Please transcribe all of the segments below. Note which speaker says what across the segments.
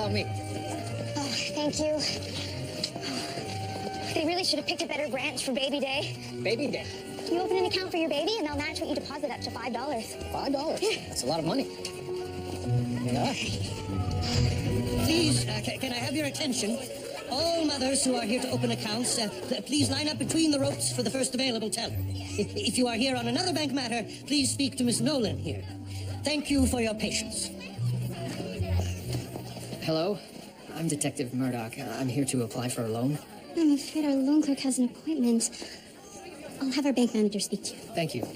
Speaker 1: Follow me.
Speaker 2: Oh, thank you. They really should have picked a better branch for Baby Day.
Speaker 1: Baby Day?
Speaker 2: You open an account for your baby, and they'll match what you deposit up to $5.
Speaker 1: $5? Yeah. That's a lot of money. Yeah.
Speaker 3: Please, can I have your attention? All mothers who are here to open accounts, please line up between the ropes for the first available teller. If you are here on another bank matter, please speak to Miss Nolan here. Thank you for your patience.
Speaker 1: Hello, I'm Detective Murdoch. I'm here to apply for a loan.
Speaker 2: I'm afraid our loan clerk has an appointment. I'll have our bank manager speak to you.
Speaker 1: Thank you.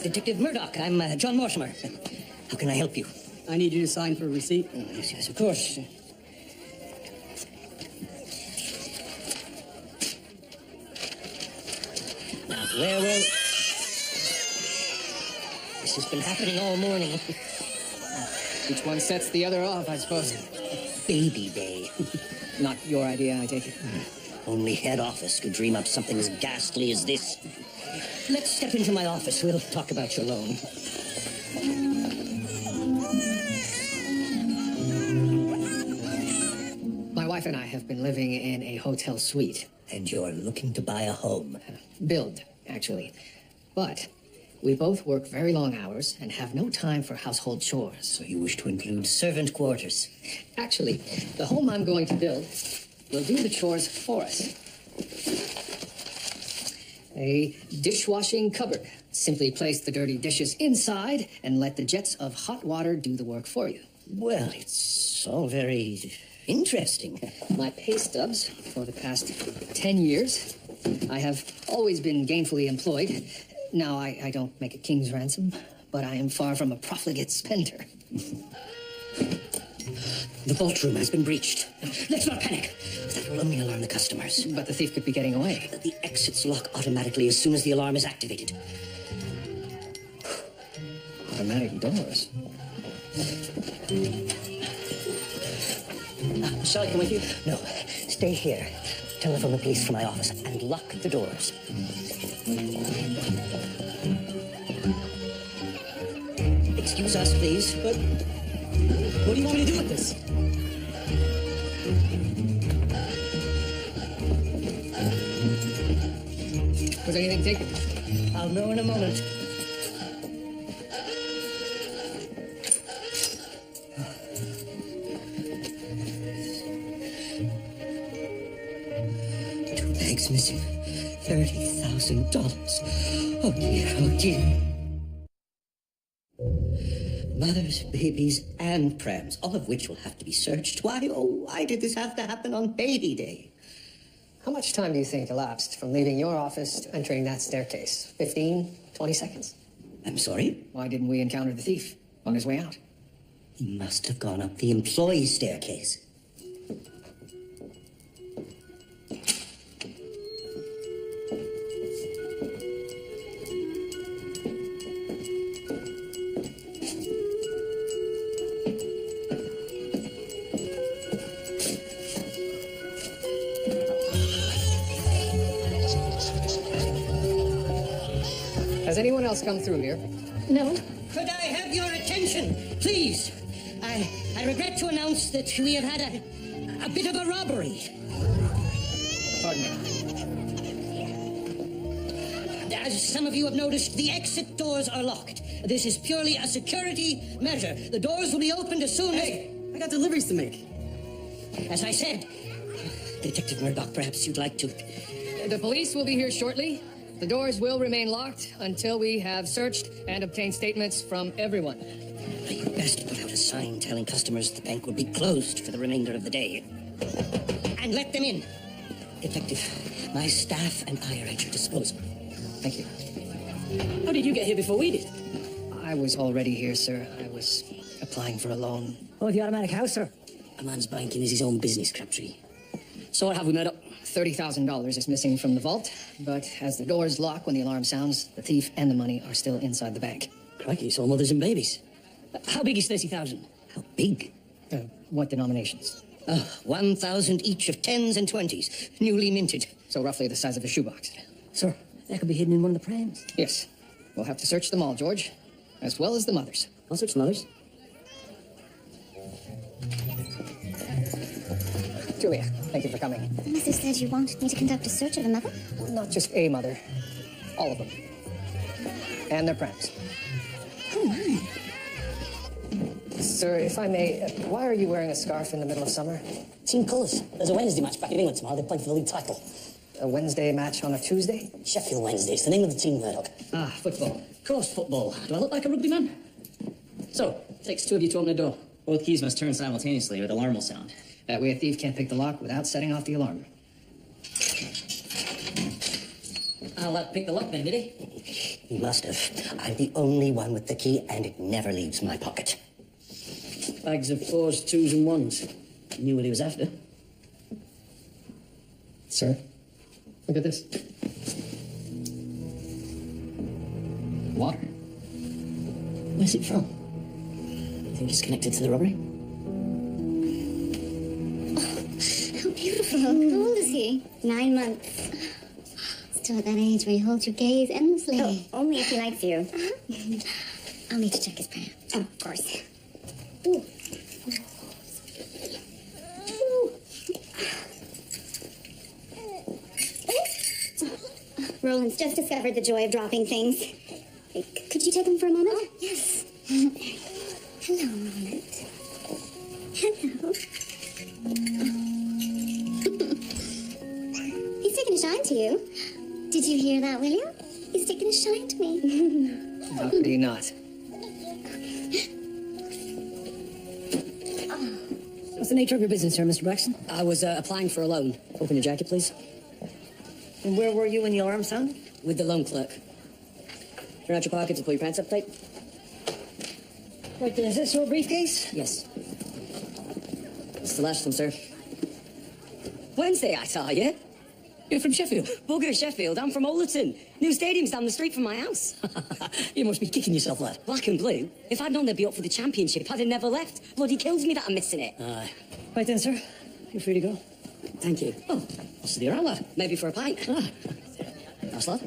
Speaker 3: Detective Murdoch, I'm John Mortimer. How can I help you?
Speaker 4: I need you to sign for a receipt.
Speaker 3: Yes, of course. Now, well, this has been happening all morning.
Speaker 1: Each one sets the other off, I suppose.
Speaker 3: Baby Day.
Speaker 1: Not your idea, I take it.
Speaker 3: Only head office could dream up something as ghastly as this. Let's step into my office. We'll talk about your loan.
Speaker 1: My wife and I have been living in a hotel suite.
Speaker 3: And you're looking to buy a home?
Speaker 1: Build, actually. But we both work very long hours and have no time for household chores.
Speaker 3: So you wish to include servant quarters?
Speaker 1: Actually, the home I'm going to build will do the chores for us. A dishwashing cupboard. Simply place the dirty dishes inside and let the jets of hot water do the work for you.
Speaker 3: Well, it's all very interesting.
Speaker 1: My pay stubs for the past 10 years. I have always been gainfully employed. Now, I don't make a king's ransom, but I am far from a profligate spender.
Speaker 3: The vault room has been breached. Let's not panic. That will only alarm the customers.
Speaker 1: But the thief could be getting away.
Speaker 3: The exits lock automatically as soon as the alarm is activated.
Speaker 1: Automatic doors.
Speaker 3: Shall I come with you? No. Stay here. Telephone the police from my office and lock the doors. Excuse us, please, but what do you want me to do with this?
Speaker 1: Was anything taken?
Speaker 3: I'll know in a moment. Two bags missing. $30,000. Oh dear, oh dear. Mothers, babies, and prams, all of which will have to be searched. Why, oh, why did this have to happen on Baby Day?
Speaker 1: How much time do you think elapsed from leaving your office to entering that staircase? 15, 20 seconds?
Speaker 3: I'm sorry?
Speaker 1: Why didn't we encounter the thief on his way out?
Speaker 3: He must have gone up the employee staircase.
Speaker 1: Has anyone else come through here?
Speaker 2: No.
Speaker 3: Could I have your attention, please? I regret to announce that we have had a bit of a robbery.
Speaker 1: Pardon me.
Speaker 3: As some of you have noticed, the exit doors are locked. This is purely a security measure. The doors will be opened as soon as...
Speaker 4: Hey, I got deliveries to make.
Speaker 3: As I said, Detective Murdoch, perhaps you'd like to...
Speaker 1: The police will be here shortly. The doors will remain locked until we have searched and obtained statements from everyone.
Speaker 3: You best put out a sign telling customers the bank will be closed for the remainder of the day. And let them in. Detective, my staff and I are at your disposal.
Speaker 1: Thank you.
Speaker 4: How did you get here before we did?
Speaker 1: I was already here, sir. I was applying for a loan.
Speaker 4: Oh, the automatic house, sir.
Speaker 3: A man's banking is his own business, Crabtree.
Speaker 4: So what have we made up?
Speaker 1: $30,000 is missing from the vault, but as the doors lock when the alarm sounds, the thief and the money are still inside the bank.
Speaker 4: Crikey, it's all mothers and babies. How big is 30,000?
Speaker 3: How big?
Speaker 1: What denominations?
Speaker 3: 1,000 each of 10s and 20s, newly minted.
Speaker 1: So roughly the size of a shoebox.
Speaker 4: Sir, that could be hidden in one of the prams.
Speaker 1: Yes. We'll have to search them all, George, as well as the mothers.
Speaker 4: I'll search the mothers.
Speaker 1: Julia, thank you for coming.
Speaker 2: Mother said you wanted me to conduct a search of a mother?
Speaker 1: Well, not just a mother. All of them. And their friends.
Speaker 2: Oh, my.
Speaker 1: Sir, if I may, why are you wearing a scarf in the middle of summer?
Speaker 4: Team colours. There's a Wednesday match back in England tomorrow. They're playing for the league title.
Speaker 1: A Wednesday match on a Tuesday?
Speaker 4: Sheffield Wednesday. It's the name of the team, Murdoch. Ah, football. Of course, football. Do I look like a rugby man? So, takes two of you to open the door.
Speaker 5: Both keys must turn simultaneously or the alarm will sound.
Speaker 1: That way a thief can't pick the lock without setting off the alarm.
Speaker 4: I'll pick the lock then, did he?
Speaker 6: He must have. I'm the only one with the key, and it never leaves my pocket.
Speaker 4: Bags of 4s, 2s and 1s. He knew what he was after.
Speaker 1: Sir, look at this. Water.
Speaker 4: Where's it from? You think it's connected to the robbery?
Speaker 2: How beautiful. How old is he? 9 months. Still at that age where you hold your gaze endlessly.
Speaker 7: Oh, only if he likes you.
Speaker 2: I'll need to check his prayer.
Speaker 7: Oh, of course.
Speaker 2: Ooh.
Speaker 7: Roland's just discovered the joy of dropping things. Hey, could you take him for a moment?
Speaker 2: Oh, yes. Hello, Roland. Hello.
Speaker 7: He's taking a shine to you.
Speaker 2: Did you hear that, William? He's taking a shine to me.
Speaker 1: How could he not?
Speaker 4: What's the nature of your business, sir, Mr. Braxton? I was applying for a loan. Open your jacket, please.
Speaker 3: And where were you when the alarm sounded?
Speaker 4: With the loan clerk. Turn out your pockets and pull your pants up tight.
Speaker 3: Right then, is this your briefcase?
Speaker 4: Yes. It's the last one, sir. Wednesday, I saw you. You're from Sheffield? Bugger Sheffield. I'm from Ollerton. New stadium's down the street from my house. You must be kicking yourself, lad. Black and blue? If I'd known they'd be up for the championship, I'd have never left. Bloody kills me that I'm missing it.
Speaker 3: Aye. Right then, sir. You're free to go.
Speaker 4: Thank you.
Speaker 3: Oh, I'll see you around, lad.
Speaker 4: Maybe for a pint.
Speaker 3: Ah. Nice, lad.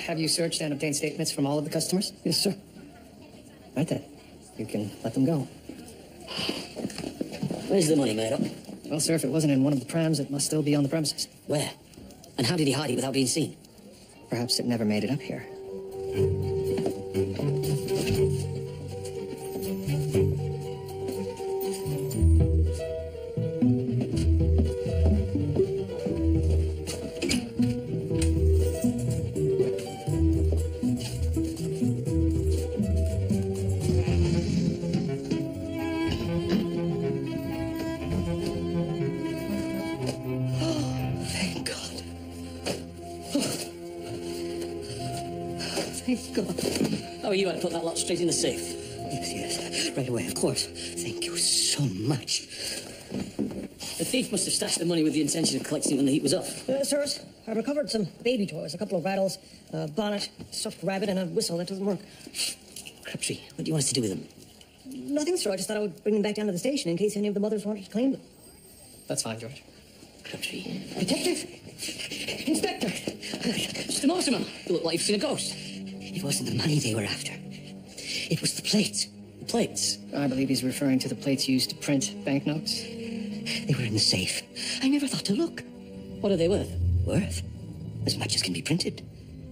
Speaker 1: Have you searched and obtained statements from all of the customers?
Speaker 3: Yes, sir.
Speaker 1: Right then. You can let them go.
Speaker 4: Where's the money, Murdoch?
Speaker 1: Well, sir, if it wasn't in one of the prams, it must still be on the premises.
Speaker 4: Where? And how did he hide it without being seen?
Speaker 1: Perhaps it never made it up here.
Speaker 3: Thank God.
Speaker 4: Oh, you had to put that lot straight in the safe.
Speaker 6: Yes. Right away, of course. Thank you so much.
Speaker 4: The thief must have stashed the money with the intention of collecting it when the heat was off.
Speaker 3: Sirs, I recovered some baby toys, a couple of rattles, a bonnet, stuffed rabbit, and a whistle that doesn't work.
Speaker 4: Crabtree, what do you want us to do with them?
Speaker 3: Nothing, sir. I just thought I would bring them back down to the station in case any of the mothers wanted to claim them.
Speaker 1: That's fine, George.
Speaker 4: Crabtree.
Speaker 3: Detective! Inspector!
Speaker 4: Mr. Mortimer, you look like you've seen a ghost.
Speaker 6: It wasn't the money they were after. It was the plates.
Speaker 4: The plates?
Speaker 1: I believe he's referring to the plates used to print banknotes.
Speaker 6: They were in the safe. I never thought to look.
Speaker 4: What are they worth?
Speaker 6: Worth? As much as can be printed.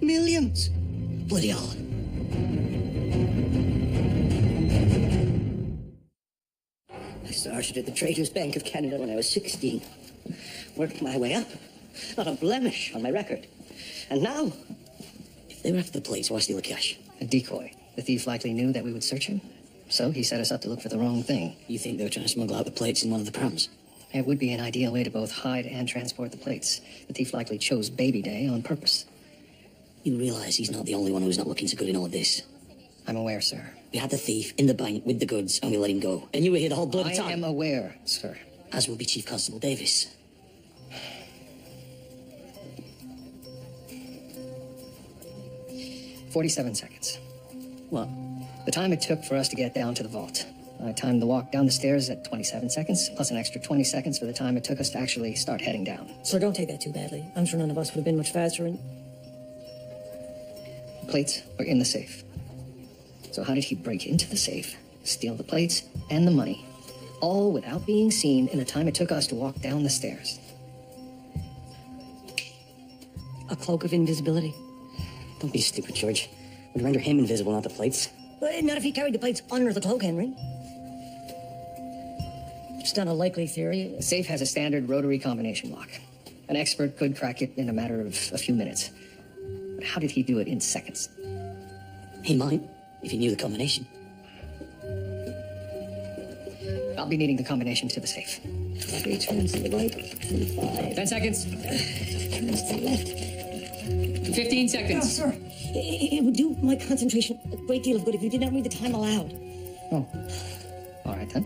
Speaker 6: Millions. Bloody hell. I started at the Traders' Bank of Canada when I was 16. Worked my way up. Not a blemish on my record. And now,
Speaker 4: If they were after the plates, why steal the cash?
Speaker 1: A decoy. The thief likely knew that we would search him, so he set us up to look for the wrong thing.
Speaker 4: You think they were trying to smuggle out the plates in one of the prams?
Speaker 1: It would be an ideal way to both hide and transport the plates. The thief likely chose Baby Day on purpose.
Speaker 4: You realise he's not the only one who's not looking so good in all of this.
Speaker 1: I'm aware, sir.
Speaker 4: We had the thief in the bank with the goods, and we let him go. And you were here the whole bloody
Speaker 1: I
Speaker 4: time.
Speaker 1: am aware, sir.
Speaker 4: As will be Chief Constable Davis.
Speaker 1: "47 seconds.
Speaker 4: What?
Speaker 1: The time it took for us to get down to the vault. I timed the walk down the stairs at 27 seconds, plus an extra 20 seconds for the time it took us to actually start heading down.
Speaker 3: Sir, don't take that too badly. I'm sure none of us would have been much faster and...
Speaker 1: The plates were in the safe. So how did he break into the safe, steal the plates and the money, all without being seen in the time it took us to walk down the stairs.
Speaker 6: A cloak of invisibility? Don't be stupid, George. It would render him invisible, not the plates.
Speaker 3: Well, not if he carried the plates under the cloak, Henry. It's not a likely theory.
Speaker 1: The safe has a standard rotary combination lock. An expert could crack it in a matter of a few minutes. But how did he do it in seconds?
Speaker 6: He might, if he knew the combination.
Speaker 1: I'll be needing the combination to the safe.
Speaker 6: 3 turns to the right, 5.
Speaker 1: 10 seconds.
Speaker 6: Turns to the left.
Speaker 1: 15 seconds.
Speaker 3: Oh, sir, it would do my concentration a great deal of good if you did not read the time aloud.
Speaker 1: Oh. All right, then.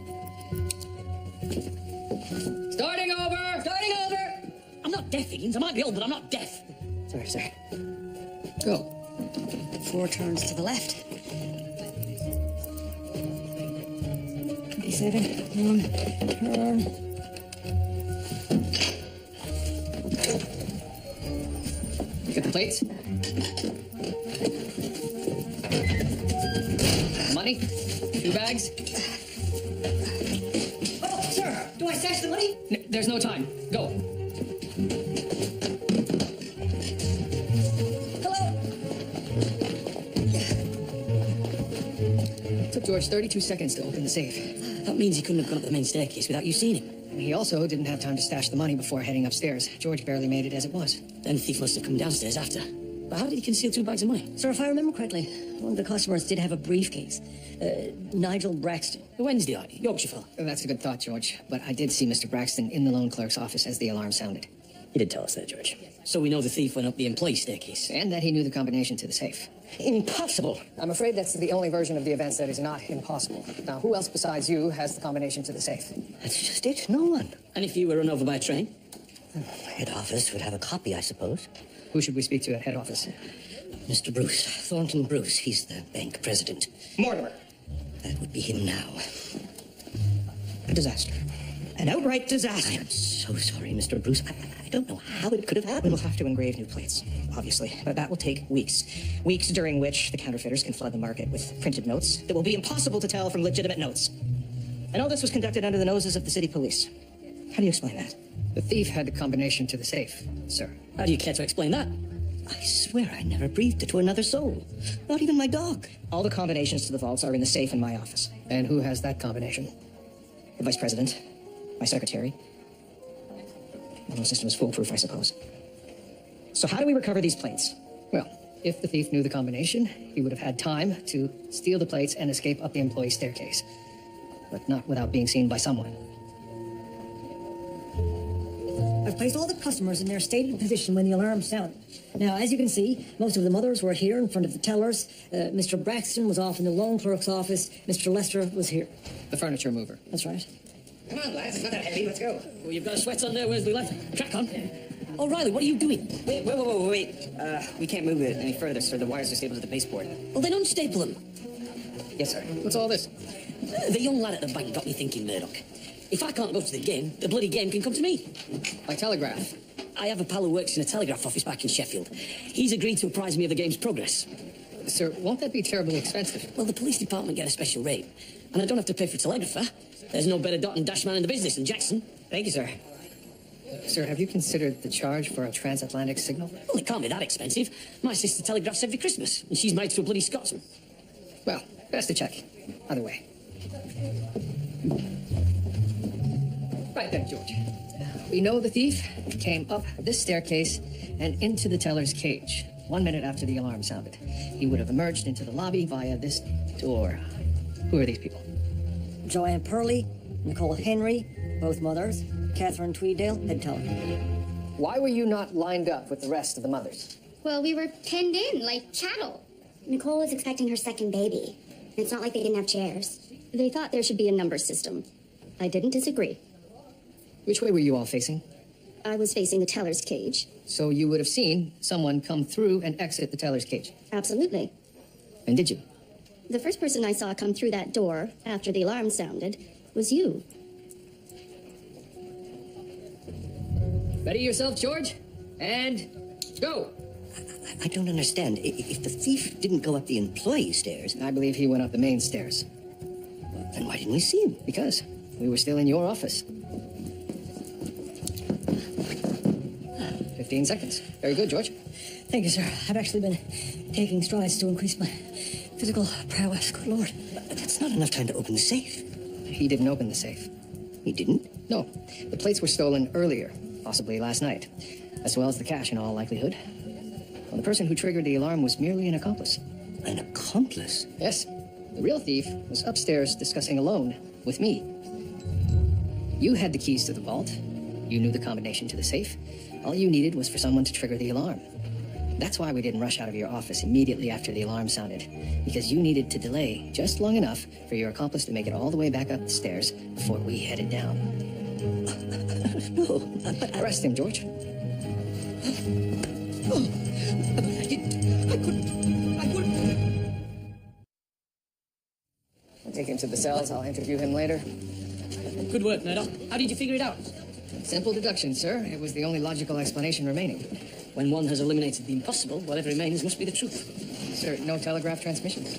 Speaker 1: Starting over!
Speaker 3: Starting over! I'm not deaf, Higgins. I might be old, but I'm not deaf.
Speaker 6: Sorry, sir.
Speaker 1: Go.
Speaker 3: 4 turns to the left. 27. Turn.
Speaker 1: Get the plates. Money. 2 bags.
Speaker 3: Oh, sir, do I stash the money?
Speaker 1: There's no time. Go.
Speaker 3: Hello?
Speaker 1: It took George 32 seconds to open the safe.
Speaker 6: That means he couldn't have gone up the main staircase without you seeing him.
Speaker 1: And he also didn't have time to stash the money before heading upstairs. George barely made it as it was.
Speaker 6: Then the thief must have come downstairs after. But how did he conceal 2 bags of money?
Speaker 3: Sir, if I remember correctly, one of the customers did have a briefcase. Nigel Braxton.
Speaker 6: The Wednesday night, Yorkshire fella.
Speaker 1: That's a good thought, George. But I did see Mr. Braxton in the loan clerk's office as the alarm sounded.
Speaker 6: You did tell us that, George. So we know the thief went up the employee staircase.
Speaker 1: And that he knew the combination to the safe.
Speaker 6: Impossible.
Speaker 1: I'm afraid that's the only version of the events that is not impossible. Now, who else besides you has the combination to the safe?
Speaker 6: That's just it. No one. And if you were run over by a train? Head office would have a copy, I suppose.
Speaker 1: Who should we speak to at head office?
Speaker 6: Mr. Bruce. Thornton Bruce. He's the bank president.
Speaker 1: Mortimer.
Speaker 6: That would be him now.
Speaker 1: A disaster. An outright disaster.
Speaker 6: I am so sorry, Mr. Bruce. I don't know how it could have happened.
Speaker 8: We'll have to engrave new plates, obviously, but that will take weeks. Weeks during which the counterfeiters can flood the market with printed notes that will be impossible to tell from legitimate notes. And all this was conducted under the noses of the city police. How do you explain that?
Speaker 1: The thief had the combination to the safe, sir.
Speaker 6: How do you care to explain that? I swear I never breathed it to another soul. Not even my dog.
Speaker 8: All the combinations to the vaults are in the safe in my office.
Speaker 1: And who has that combination?
Speaker 8: The vice president, my secretary. Well, the system is foolproof, I suppose. So how do we recover these plates?
Speaker 1: Well, if the thief knew the combination, he would have had time to steal the plates and escape up the employee staircase. But not without being seen by someone.
Speaker 3: I've placed all the customers in their stated position when the alarm sounded. Now, as you can see, most of the mothers were here in front of the tellers. Mr. Braxton was off in the loan clerk's office. Mr. Lester was here.
Speaker 1: The furniture mover.
Speaker 3: That's right.
Speaker 8: Come on, lads, it's not that heavy, let's go.
Speaker 6: Well, you've got a sweat on there, where's the left? Crack on. Oh, Riley, what are you doing?
Speaker 8: Wait. We can't move it any further, sir. The wires are stapled to the baseboard.
Speaker 6: Well, then unstaple them.
Speaker 8: Yes, sir.
Speaker 1: What's all this?
Speaker 6: The young lad at the bank got me thinking, Murdoch. If I can't go to the game, the bloody game can come to me.
Speaker 1: By telegraph.
Speaker 6: I have a pal who works in a telegraph office back in Sheffield. He's agreed to apprise me of the game's progress.
Speaker 1: Sir, won't that be terribly expensive?
Speaker 6: Well, the police department get a special rate, and I don't have to pay for a telegrapher. There's no better dot and dash man in the business than Jackson.
Speaker 8: Thank you, sir.
Speaker 1: Sir, have you considered the charge for a transatlantic signal?
Speaker 6: Well, it can't be that expensive. My sister telegraphs every Christmas, and she's married to a bloody Scotsman.
Speaker 1: Well, best to check. Either way. Right then, George. We know the thief came up this staircase and into the teller's cage 1 minute after the alarm sounded. He would have emerged into the lobby via this door. Who are these people?
Speaker 3: Joanne Purley, Nicole Henry, both mothers, Catherine Tweeddale, head teller.
Speaker 1: Why were you not lined up with the rest of the mothers?
Speaker 2: Well, we were penned in like cattle. Nicole was expecting her second baby. It's not like they didn't have chairs.
Speaker 9: They thought there should be a number system. I didn't disagree.
Speaker 1: Which way were you all facing?
Speaker 9: I was facing the teller's cage.
Speaker 1: So you would have seen someone come through and exit the teller's cage.
Speaker 9: Absolutely.
Speaker 1: And did you?
Speaker 9: The first person I saw come through that door after the alarm sounded was you.
Speaker 1: Ready yourself, George? And go!
Speaker 6: I don't understand. If the thief didn't go up the employee stairs...
Speaker 1: I believe he went up the main stairs.
Speaker 6: Well, then why didn't we see him?
Speaker 1: Because we were still in your office. 15 seconds. Very good, George.
Speaker 3: Thank you, sir. I've actually been taking strides to increase my physical prowess. Good Lord.
Speaker 6: But that's not enough time to open the safe.
Speaker 1: He didn't open the safe.
Speaker 6: He didn't?
Speaker 1: No. The plates were stolen earlier, possibly last night, as well as the cash in all likelihood. Well, the person who triggered the alarm was merely an accomplice.
Speaker 6: An accomplice?
Speaker 1: Yes. The real thief was upstairs discussing alone with me. You had the keys to the vault. You knew the combination to the safe. All you needed was for someone to trigger the alarm. That's why we didn't rush out of your office immediately after the alarm sounded, because you needed to delay just long enough for your accomplice to make it all the way back up the stairs before we headed down.
Speaker 6: No.
Speaker 1: Arrest him, George.
Speaker 6: I couldn't.
Speaker 1: I'll take him to the cells. I'll interview him later.
Speaker 5: Good work, Murdoch. How did you figure it out?
Speaker 1: Simple deduction, sir. It was the only logical explanation remaining.
Speaker 6: When one has eliminated the impossible, whatever remains must be the truth.
Speaker 1: Sir, no telegraph transmissions.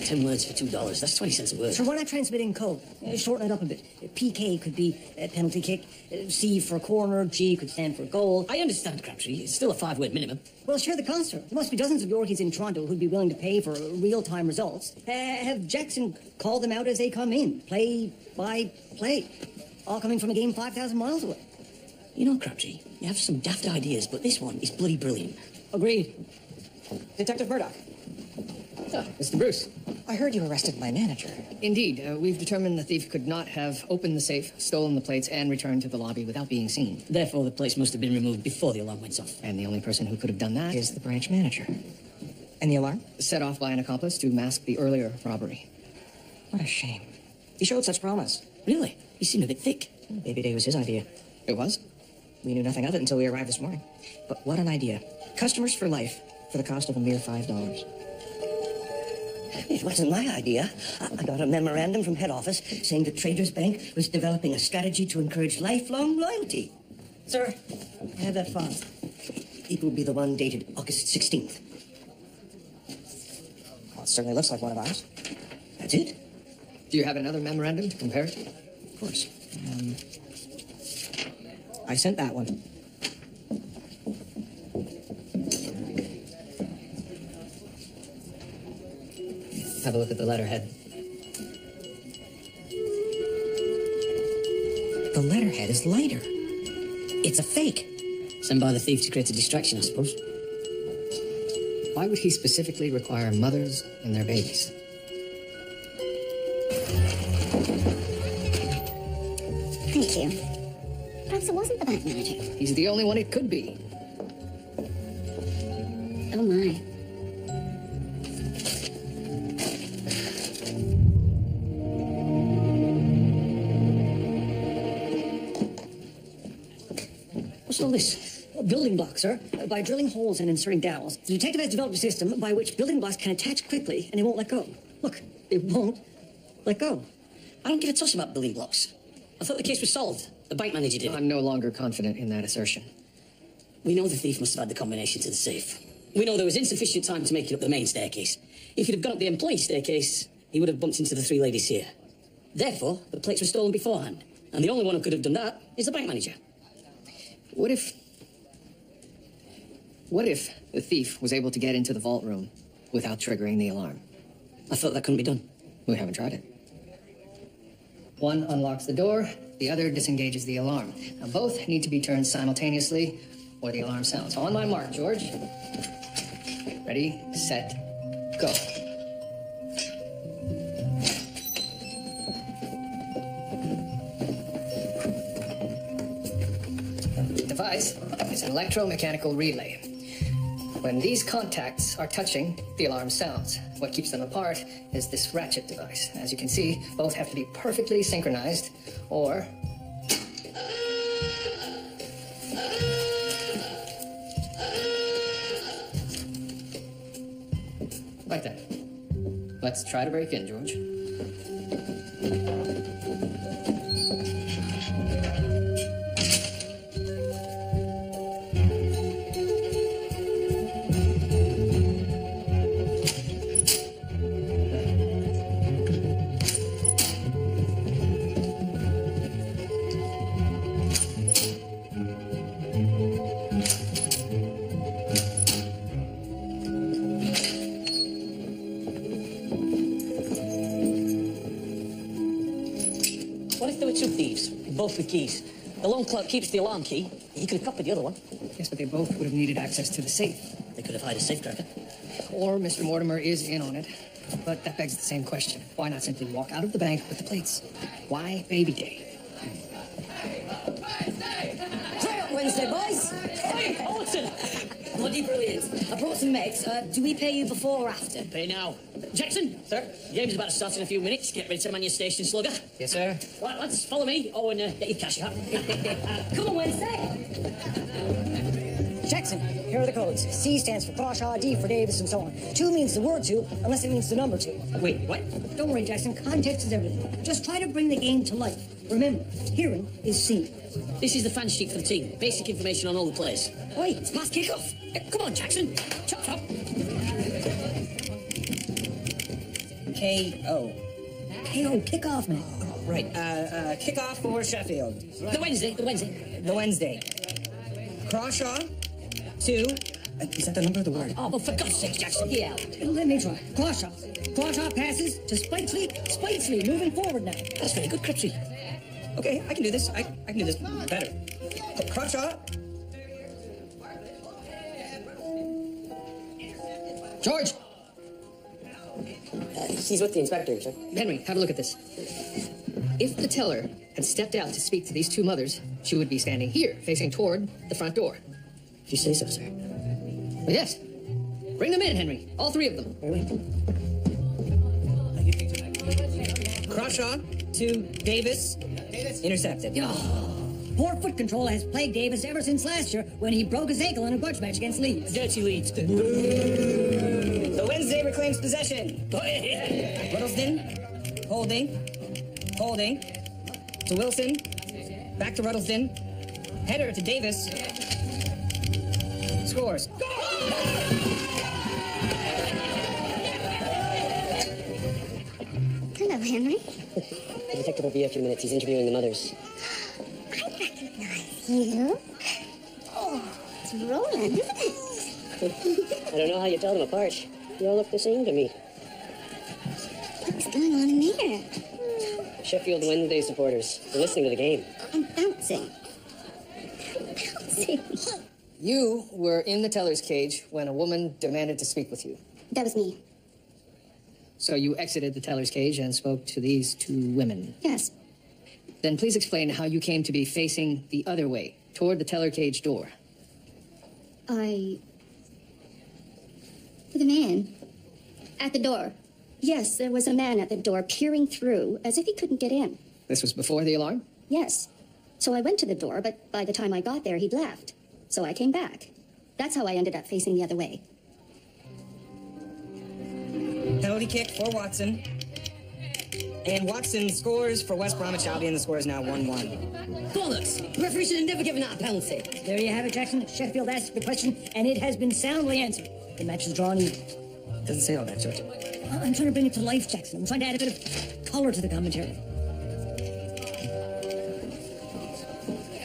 Speaker 6: 10 words for $2. That's 20 cents a word.
Speaker 3: So why not transmit in code? Shorten it up a bit. PK could be a penalty kick. C for corner. G could stand for goal.
Speaker 6: I understand, Crabtree. It's still a 5-word minimum.
Speaker 3: Well, share the cost, sir. There must be dozens of Yorkies in Toronto who'd be willing to pay for real-time results. Have Jackson call them out as they come in. Play by play. All coming from a game 5,000 miles away.
Speaker 6: You know, Crabtree, you have some daft ideas, but this one is bloody brilliant.
Speaker 3: Agreed.
Speaker 8: Detective Murdoch,
Speaker 1: Mr. Bruce.
Speaker 8: I heard you arrested my manager.
Speaker 1: Indeed, we've determined the thief could not have opened the safe, stolen the plates, and returned to the lobby without being seen.
Speaker 6: Therefore, the place must have been removed before the alarm went off.
Speaker 1: And the only person who could have done that
Speaker 8: Is the branch manager. And the alarm?
Speaker 1: set off by an accomplice to mask the earlier robbery.
Speaker 8: What a shame. He showed such promise.
Speaker 6: Really? He seemed a bit thick.
Speaker 8: Baby Day was his idea.
Speaker 1: It was?
Speaker 8: We knew nothing of it until we arrived this morning. But what an idea. Customers for life for the cost of a mere $5.
Speaker 6: It wasn't my idea. I got a memorandum from head office saying that Traders Bank was developing a strategy to encourage lifelong loyalty.
Speaker 3: Sir, I have that file.
Speaker 6: It will be the one dated August 16th.
Speaker 8: Well, it certainly looks like one of ours.
Speaker 6: That's it?
Speaker 1: Do you have another memorandum to compare it?
Speaker 8: Of course. I sent that one.
Speaker 1: Have a look at the letterhead.
Speaker 8: The letterhead is lighter. It's a fake.
Speaker 6: Sent by the thief to create a distraction, I suppose.
Speaker 1: Why would he specifically require mothers and their babies?
Speaker 2: Thank you. Perhaps it wasn't the bank manager.
Speaker 1: He's the only one it could be.
Speaker 2: Oh my.
Speaker 3: What's all this? Building blocks, sir. By drilling holes and inserting dowels, the detective has developed a system by which building blocks can attach quickly and they won't let go. Look, they won't let go.
Speaker 6: I don't give a toss about building blocks. I thought the case was solved. The bank manager did it.
Speaker 1: I'm no longer confident in that assertion.
Speaker 6: We know the thief must have had the combination to the safe. We know there was insufficient time to make it up the main staircase. If he'd have gone up the employee staircase, he would have bumped into the three ladies here. Therefore, the plates were stolen beforehand. And the only one who could have done that is the bank manager.
Speaker 1: What if the thief was able to get into the vault room without triggering the alarm?
Speaker 6: I thought that couldn't be done.
Speaker 1: We haven't tried it. One unlocks the door, the other disengages the alarm. Now, both need to be turned simultaneously, or the alarm sounds. On my mark, George. Ready, set, go. The device is an electromechanical relay. When these contacts are touching, the alarm sounds. What keeps them apart is this ratchet device. As you can see, both have to be perfectly synchronized, or... Right then. Let's try to break in, George.
Speaker 6: both with keys. The loan clerk keeps the alarm key. He could have copied the other one.
Speaker 1: Yes, but they both would have needed access to the safe.
Speaker 6: They could have hired a safecracker.
Speaker 1: Or Mr. Mortimer is in on it. But that begs the same question. Why not simply walk out of the bank with the plates? Why Baby Day?
Speaker 4: Clear up Wednesday, boys.
Speaker 6: Hey, Alton!
Speaker 4: Bloody brilliant. I brought some eggs. Do we pay you before or after?
Speaker 6: Pay now. Jackson, sir, the game's about to start in a few minutes. Get ready to man your station, slugger.
Speaker 1: Yes, sir.
Speaker 6: Right, lads, follow me. Oh, and get your cash out.
Speaker 4: Come on, Wednesday.
Speaker 8: Jackson, here are the codes. C stands for Crawshaw, D for Davis, and so on. 2 means the word 2, unless it means the number 2.
Speaker 6: Wait, what?
Speaker 8: Don't worry, Jackson. Context is everything. Just try to bring the game to life. Remember, hearing is seeing.
Speaker 6: This is the fan sheet for the team. Basic information on all the players.
Speaker 4: Wait, it's past kickoff.
Speaker 6: Come on, Jackson. Chop, chop.
Speaker 8: K.O. K.O., kickoff, man. Right, kickoff for Sheffield.
Speaker 6: The Wednesday.
Speaker 8: The Wednesday. Crawshaw, 2. Is that the number of the word?
Speaker 6: Oh, but for God's sake, Jackson, get out.
Speaker 8: Let me try. Crawshaw. Crawshaw passes to Spitesley, moving forward now.
Speaker 6: That's very good, Cripsy.
Speaker 8: Okay, I can do this. I can do this better. Crawshaw.
Speaker 1: George!
Speaker 4: He's with the inspector, sir.
Speaker 1: Henry, have a look at this. If the teller had stepped out to speak to these two mothers, she would be standing here, facing toward the front door.
Speaker 4: If you say so, sir.
Speaker 1: Well, yes. Bring them in, Henry. All 3 of them.
Speaker 8: Crawshaw to Davis. Intercepted.
Speaker 10: Poor foot control has plagued Davis ever since last year when he broke his ankle in a grudge match against Leeds.
Speaker 6: Dirty Leeds.
Speaker 8: The Wednesday reclaims possession. Ruddlesden. Holding. To Wilson. Back to Ruddlesden. Header to Davis. Scores.
Speaker 2: Hello, Henry.
Speaker 4: The detective will be here a few minutes. He's interviewing the mothers.
Speaker 2: I recognize you. Oh, it's Roland, isn't it?
Speaker 4: I don't know how you tell them apart. You all look the same to me.
Speaker 2: What's going on in there?
Speaker 4: Sheffield Wednesday supporters. They're listening to the game.
Speaker 2: I'm bouncing.
Speaker 1: You were in the teller's cage when a woman demanded to speak with you.
Speaker 2: That was me.
Speaker 1: So you exited the teller's cage and spoke to these 2 women.
Speaker 2: Yes.
Speaker 1: Then please explain how you came to be facing the other way, toward the teller cage door.
Speaker 2: With a man. At the door.
Speaker 9: Yes, there was a man at the door peering through as if he couldn't get in.
Speaker 1: This was before the alarm?
Speaker 9: Yes. So I went to the door, but by the time I got there, he'd left. So I came back. That's how I ended up facing the other way.
Speaker 8: Penalty kick for Watson. And Watson scores for West Bromwich Albion. The score is now 1-1.
Speaker 4: Bollocks! The referee should have never given that a penalty.
Speaker 10: There you have it, Jackson. Sheffield asked the question, and it has been soundly answered. The match is drawn even.
Speaker 8: Doesn't say all that, George.
Speaker 10: I'm trying to bring it to life, Jackson. I'm trying to add a bit of color to the commentary.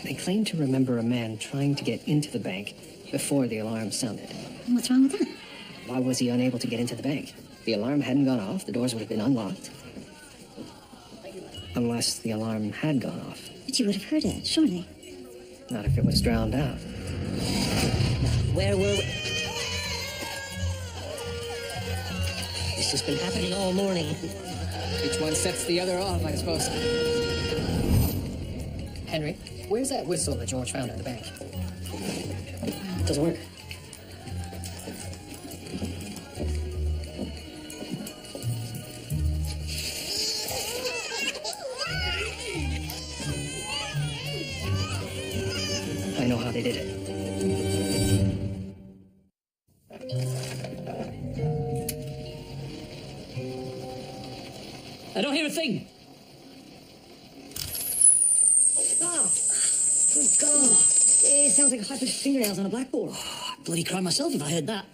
Speaker 1: They claim to remember a man trying to get into the bank before the alarm sounded.
Speaker 2: What's wrong with that?
Speaker 1: Why was he unable to get into the bank? The alarm hadn't gone off. The doors would have been unlocked. Unless the alarm had gone off.
Speaker 2: But you would have heard it, surely.
Speaker 1: Not if it was drowned out.
Speaker 10: Where were we?
Speaker 3: This has been happening all morning.
Speaker 1: Each one sets the other off, I suppose. Henry, where's that whistle that George found at the bank?
Speaker 4: It doesn't work.
Speaker 1: I know how they did it.
Speaker 6: I don't hear a thing.
Speaker 10: Oh, good God. It sounds like hot fingernails on a blackboard.
Speaker 6: I'd bloody cry myself if I heard that.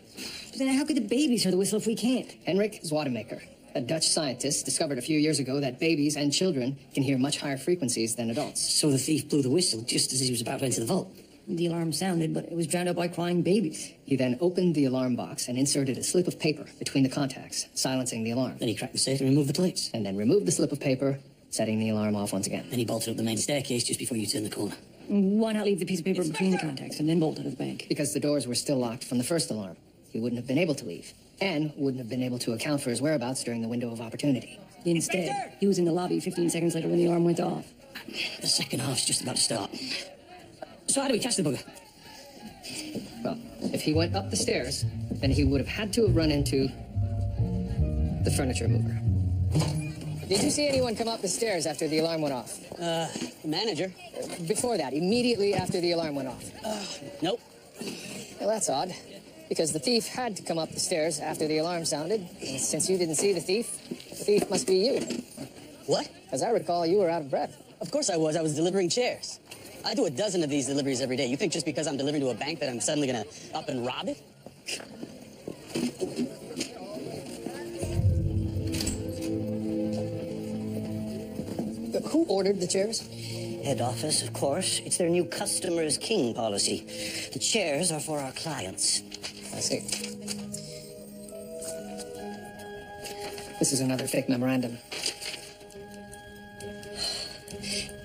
Speaker 10: But then how could the babies hear the whistle if we can't?
Speaker 1: Henrik Zwademaker, a Dutch scientist, discovered a few years ago that babies and children can hear much higher frequencies than adults.
Speaker 6: So the thief blew the whistle just as he was about to enter the vault.
Speaker 10: The alarm sounded, but it was drowned out by crying babies.
Speaker 1: He then opened the alarm box and inserted a slip of paper between the contacts, silencing the alarm.
Speaker 6: Then he cracked the safe and removed the plates.
Speaker 1: And then removed the slip of paper, setting the alarm off once again.
Speaker 6: Then he bolted up the main staircase just before you turned the corner.
Speaker 8: Why not leave the piece of paper between the contacts and then bolt out of the bank?
Speaker 1: Because the doors were still locked from the first alarm. He wouldn't have been able to leave, and wouldn't have been able to account for his whereabouts during the window of opportunity.
Speaker 8: Instead, he was in the lobby 15 seconds later when the alarm went off.
Speaker 6: The second half's just about to start. So how do we catch the bugger?
Speaker 1: Well, if he went up the stairs, then he would have had to have run into the furniture mover. Did you see anyone come up the stairs after the alarm went off?
Speaker 6: The manager?
Speaker 1: Before that, immediately after the alarm went off?
Speaker 6: Nope.
Speaker 1: Well, that's odd, because the thief had to come up the stairs after the alarm sounded. And since you didn't see the thief must be you.
Speaker 6: What?
Speaker 1: As I recall, you were out of breath.
Speaker 6: Of course I was. I was delivering chairs. I do a dozen of these deliveries every day. You think just because I'm delivering to a bank that I'm suddenly gonna up and rob it?
Speaker 1: Who ordered the chairs?
Speaker 11: Head office, of course. It's their new customer is king policy. The chairs are for our clients.
Speaker 1: I see. This is another fake memorandum.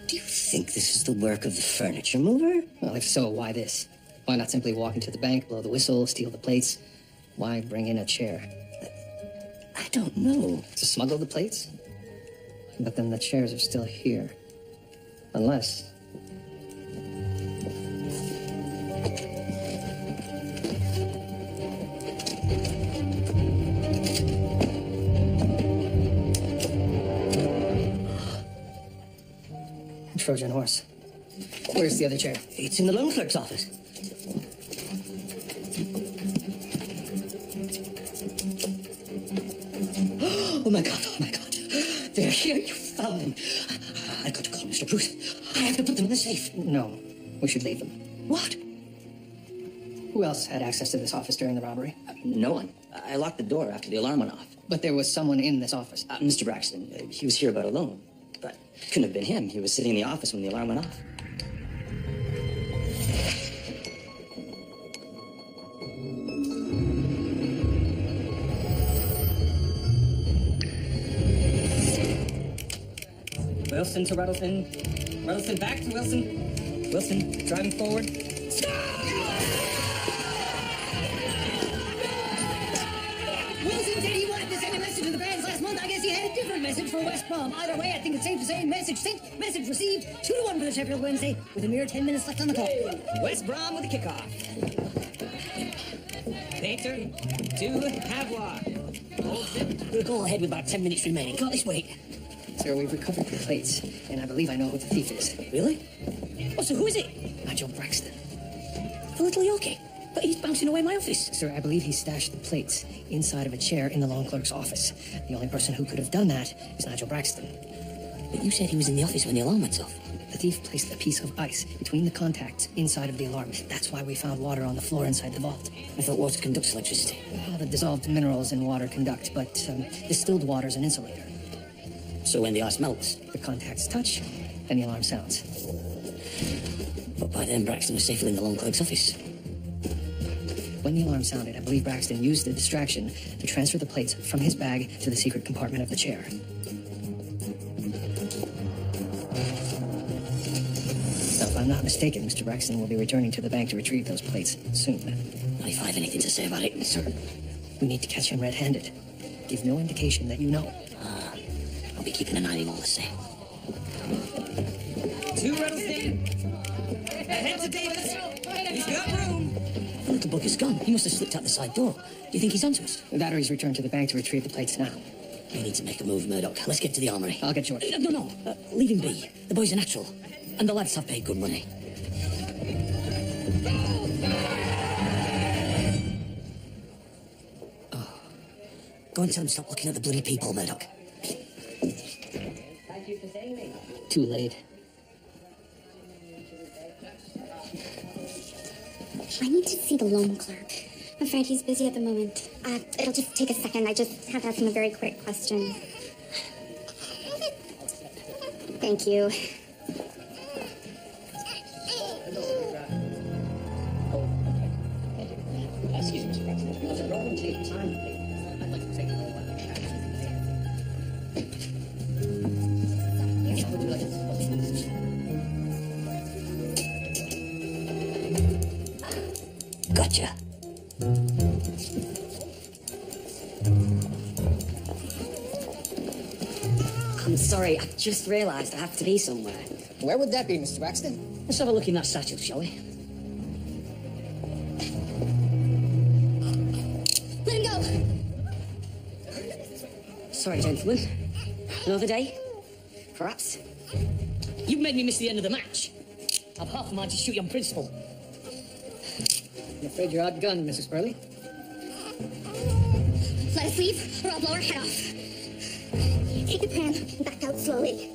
Speaker 11: Do you think this is the work of the furniture mover?
Speaker 1: Well, if so, why this? Why not simply walk into the bank, blow the whistle, steal the plates? Why bring in a chair?
Speaker 11: I don't know.
Speaker 1: To smuggle the plates? But then the chairs are still here. Unless... Trojan horse. Where's the other chair?
Speaker 11: It's in the loan clerk's office. Oh my God, oh my God. They're here, you found them. I've got to call Mr. Bruce. I have to put them in the safe.
Speaker 1: No, we should leave them.
Speaker 11: What?
Speaker 1: Who else had access to this office during the robbery?
Speaker 11: No one. I locked the door after the alarm went off.
Speaker 1: But there was someone in this office.
Speaker 11: Mr. Braxton. He was here about a loan. But couldn't have been him. He was sitting in the office when the alarm went off.
Speaker 8: Wilson to Ruddleton. Ruddleton back to Wilson. Wilson driving forward.
Speaker 10: Wilson said he wanted to send a message to the fans last month. I guess he had a different message for West Brom. Either way, I think it's safe to say message sent, message received. 2-1 for the Sheffield Wednesday, with a mere 10 minutes left on the clock.
Speaker 8: West Brom with the kickoff. Painter to Havoir.
Speaker 6: We'll go ahead with about 10 minutes remaining. Can't this wait?
Speaker 1: Sir, we've recovered the plates, and I believe I know who the thief is.
Speaker 6: Really? Oh, so who is it?
Speaker 1: Nigel Braxton.
Speaker 6: The little Yorkie. But he's bouncing away my office.
Speaker 1: Sir, I believe he stashed the plates inside of a chair in the loan clerk's office. The only person who could have done that is Nigel Braxton.
Speaker 6: But you said he was in the office when the alarm went off.
Speaker 1: The thief placed a piece of ice between the contacts inside of the alarm. That's why we found water on the floor inside the vault.
Speaker 6: I thought water conducts electricity.
Speaker 1: Well, the dissolved minerals in water conduct, but distilled water's an insulator.
Speaker 6: So when the ice melts?
Speaker 1: The contacts touch, and the alarm sounds.
Speaker 6: But by then, Braxton was safely in the loan clerk's office.
Speaker 1: When the alarm sounded, I believe Braxton used the distraction to transfer the plates from his bag to the secret compartment of the chair. Now, if I'm not mistaken, Mr. Braxton will be returning to the bank to retrieve those plates soon.
Speaker 6: Not if I have anything to say about it.
Speaker 1: Sir, we need to catch him red-handed. Give no indication that you know.
Speaker 6: I'll be keeping an eye on him all the same.
Speaker 8: To Ruddleton. Ahead to Davis. He's got room.
Speaker 6: The little bugger's gone. He must have slipped out the side door. Do you think he's onto us?
Speaker 1: That or he's returned to the bank to retrieve the plates now.
Speaker 6: We need to make a move, Murdoch. Let's get to the armory.
Speaker 1: I'll get George.
Speaker 6: No. Leave him be. The boy's a natural. And the lads have paid good money. Oh. Go and tell him to stop looking at the bloody people, Murdoch.
Speaker 1: Too late.
Speaker 2: I need to see the loan clerk. I'm afraid he's busy at the moment. It'll just take a second. I just have to ask him a very quick question. Thank you.
Speaker 1: Excuse me, Mr. Braxton. It's a rolling tape time. I'd like to take a little
Speaker 6: Gotcha.
Speaker 4: I'm sorry, I just realised I have to be somewhere.
Speaker 1: Where would that be, Mr. Baxter?
Speaker 6: Let's have a look in that satchel, shall we?
Speaker 2: Let him go.
Speaker 4: Sorry, gentlemen. Another day? Perhaps?
Speaker 6: You've made me miss the end of the match. I've half a mind to shoot you on principle.
Speaker 1: I'm afraid you're outgunned, Mrs. Burley.
Speaker 2: Let us leave, or I'll blow her head off. Take the pram and back out slowly.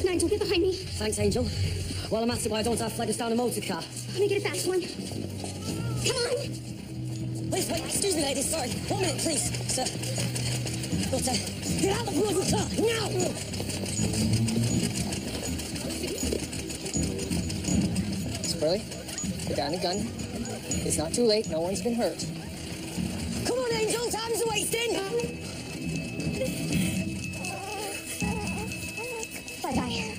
Speaker 2: Nigel, get behind me.
Speaker 4: Thanks, Angel. While I'm at it, why don't I flag us down a motor car?
Speaker 2: Let me get a fast one. Come on.
Speaker 4: Please, wait, excuse me, ladies, sorry. 1 minute, please, sir. Doctor, get out of the bloody car, now!
Speaker 1: Mrs. Burley, put down a gun. It's not too late. No one's been hurt.
Speaker 4: Come on, Angel, time's wasting!
Speaker 2: Bye-bye.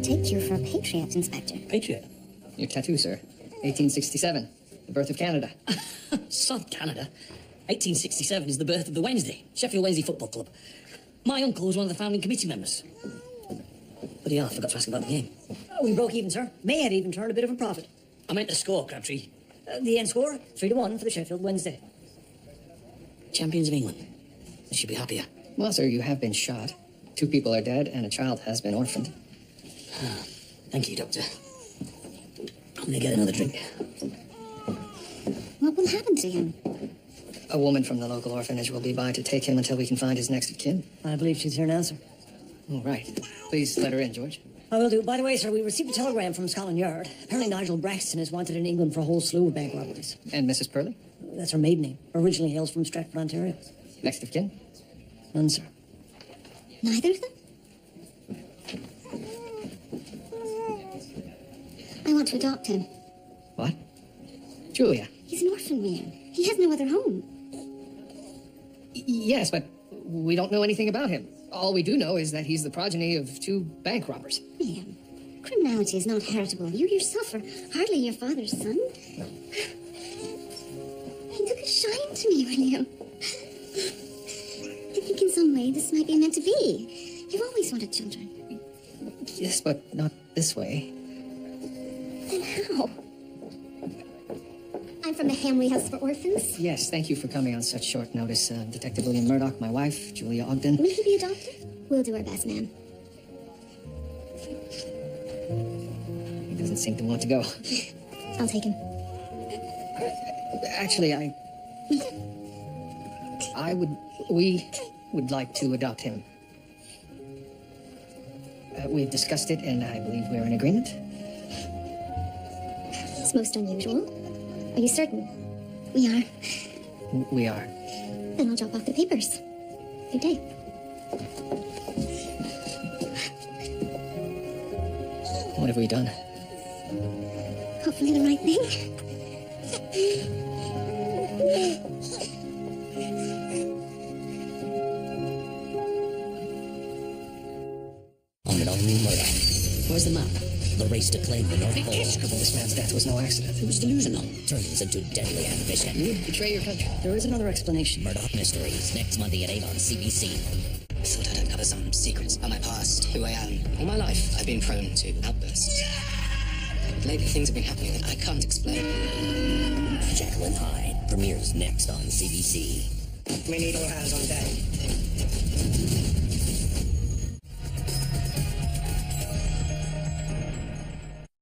Speaker 2: Take you for a patriot, Inspector.
Speaker 6: Patriot?
Speaker 1: Your tattoo, sir. 1867. The birth of Canada.
Speaker 6: Son, Canada. 1867 is the birth of the Wednesday, Sheffield Wednesday Football Club. My uncle was one of the founding committee members. But yeah, I forgot to ask about the game.
Speaker 10: We broke even, sir. May had even turned a bit of a profit.
Speaker 6: I meant the score, Crabtree.
Speaker 10: The end score, 3-1 for the Sheffield Wednesday.
Speaker 6: Champions of England. They should be happier.
Speaker 1: Well, sir, you have been shot. 2 people are dead, and a child has been orphaned.
Speaker 6: Thank you, Doctor. I'm gonna get another drink.
Speaker 2: What will happen to him?
Speaker 1: A woman from the local orphanage will be by to take him until we can find his next of kin.
Speaker 10: I believe she's here now, sir.
Speaker 1: Oh, right. Please let her in, George.
Speaker 10: I will do. By the way, sir, we received a telegram from Scotland Yard. Apparently Nigel Braxton is wanted in England for a whole slew of bank robberies.
Speaker 1: And Mrs. Purley?
Speaker 10: That's her maiden name. Originally hails from Stratford, Ontario.
Speaker 1: Next of kin?
Speaker 10: None, sir.
Speaker 2: Neither of them? I want to adopt him.
Speaker 1: What? Julia?
Speaker 2: He's an orphan man. He has no other home.
Speaker 1: Yes, but we don't know anything about him. All we do know is that he's the progeny of 2 bank robbers.
Speaker 2: Ma'am, criminality is not heritable. You yourself are hardly your father's son. He took a shine to me when you... I think in some way this might be meant to be. You've always wanted children.
Speaker 1: Yes, but not this way.
Speaker 2: Then how? I'm from the Hamley House for Orphans.
Speaker 1: Yes, thank you for coming on such short notice. Detective William Murdoch, my wife, Julia Ogden.
Speaker 2: Will he be adopted? We'll do our best, ma'am.
Speaker 1: He doesn't seem to want to go.
Speaker 2: I'll take him.
Speaker 1: Actually, we would like to adopt him. We've discussed it, and I believe we're in agreement.
Speaker 2: It's most unusual. Are you certain? We are.
Speaker 1: We are.
Speaker 2: Then I'll drop off the papers. Good day.
Speaker 1: What have we done?
Speaker 2: Hopefully the right thing.
Speaker 6: Where's the map? The race to claim the North Pole.
Speaker 1: This man's death was no accident.
Speaker 6: It was delusional. Turns into deadly ambition.
Speaker 1: You betray your country.
Speaker 10: There is another explanation.
Speaker 6: Murdoch Mysteries, next Monday at 8 on CBC.
Speaker 4: I thought I'd uncover some secrets about my past, who I am. All my life, I've been prone to outbursts. But lately, things have been happening that I can't explain.
Speaker 12: Jekyll and Hyde premieres next on CBC.
Speaker 10: We need all hands on deck.